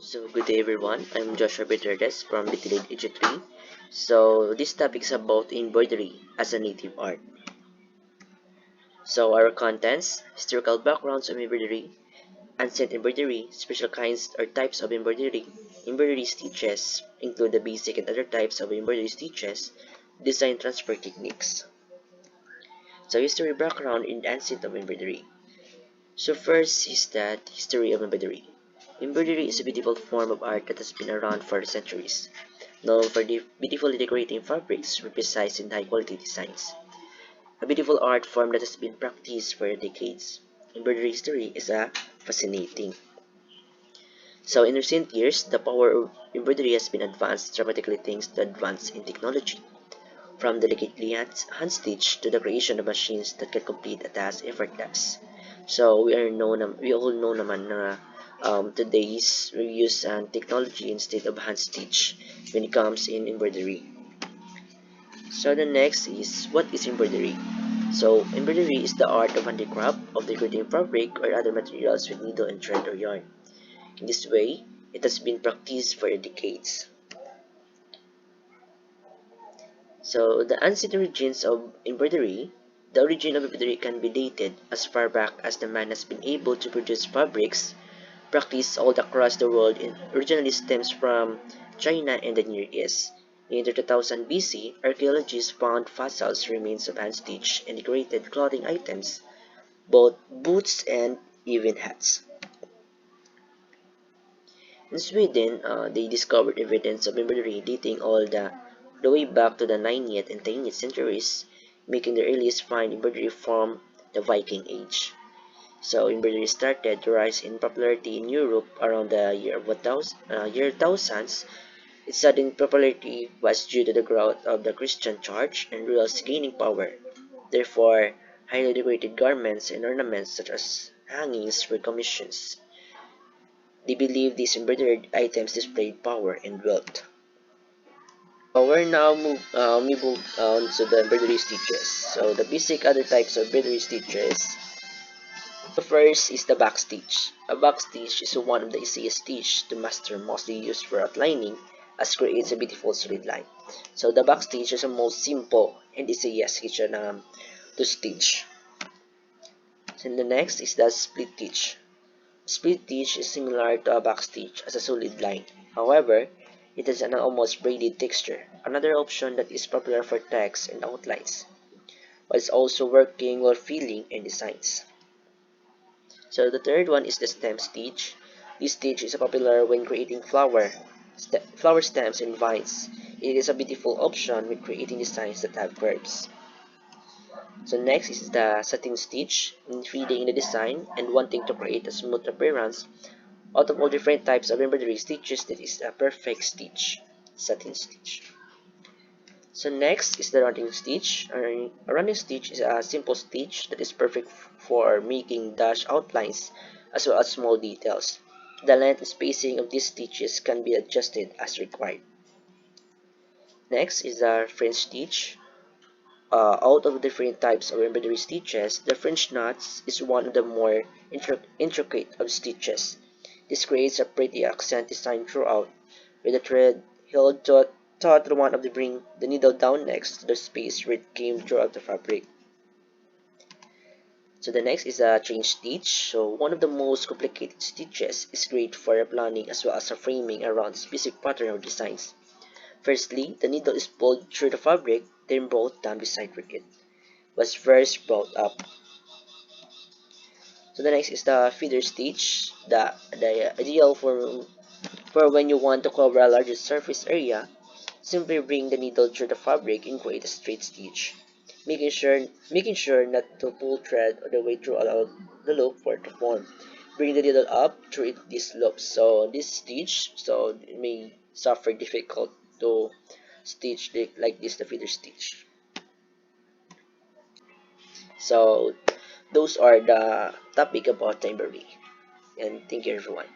So good day everyone, I'm Joshua Berterdes from Little Egypt 3. So this topic is about embroidery as a native art. So our contents, historical backgrounds of embroidery, ancient embroidery, special kinds or types of embroidery stitches, include the basic and other types of embroidery stitches, design transfer techniques. So history background in ancient of embroidery. So first is that history of embroidery. Embroidery is a beautiful form of art that has been around for centuries, known for beautifully decorating fabrics with precise and high-quality designs. A beautiful art form that has been practiced for decades. Embroidery history is fascinating. So in recent years, the power of embroidery has been advanced dramatically thanks to advance in technology, from delicately hand stitch to the creation of machines that can complete a task effortless. So we all know naman na today's we use technology instead of hand stitch when it comes in embroidery. So the next is, what is embroidery? So embroidery is the art of handicraft of decorating fabric or other materials with needle and thread or yarn. In this way, it has been practiced for decades. So the ancient origins of embroidery. The origin of embroidery can be dated as far back as the man has been able to produce fabrics practiced all across the world. It originally stems from China and the Near East. In the 2000 BC, archaeologists found fossil remains of hand-stitched and decorated clothing items, both boots and even hats. In Sweden, they discovered evidence of embroidery dating all the way back to the 9th and 10th centuries, making the earliest find embroidery from the Viking Age. So embroidery started to rise in popularity in Europe around the year thousands. Its sudden popularity was due to the growth of the Christian Church and rulers gaining power. Therefore, highly decorated garments and ornaments such as hangings were commissioned. They believed these embroidered items displayed power and wealth. We're now move on to the embroidery stitches. So the basic other types of embroidery stitches. The first is the back stitch. A back stitch is one of the easiest stitch to master, mostly used for outlining, as creates a beautiful solid line. So the back stitch is the most simple and easiest stitch to stitch. And the next is the split stitch. Split stitch is similar to a back stitch as a solid line. However, it has an almost braided texture, another option that is popular for text and outlines, but it's also working while filling and designs. So the third one is the stem stitch. This stitch is popular when creating flower stems and vines. It is a beautiful option when creating designs that have curves. So next is the satin stitch. In feeding the design and wanting to create a smooth appearance, out of all different types of embroidery stitches, that is a perfect stitch, satin stitch. So next is the running stitch. A running stitch is a simple stitch that is perfect for making dash outlines as well as small details. The length and spacing of these stitches can be adjusted as required. Next is the French stitch. Out of different types of embroidery stitches, the French knots is one of the more intricate of stitches. This creates a pretty accent design throughout, with the thread held taut to one of the bring the needle down next to the space where it came throughout the fabric. So the next is a chain stitch. So one of the most complicated stitches is great for planning as well as a framing around specific pattern or designs. Firstly, the needle is pulled through the fabric, then brought down beside where it was first brought up. So the next is the feeder stitch. The ideal for when you want to cover a larger surface area. Simply bring the needle through the fabric and create a straight stitch, making sure not to pull thread all the way through the loop for it to form. Bring the needle up through this loop. So this stitch, so it may suffer difficult to stitch like this, the feeder stitch. So those are the topic about embroidery. And thank you everyone.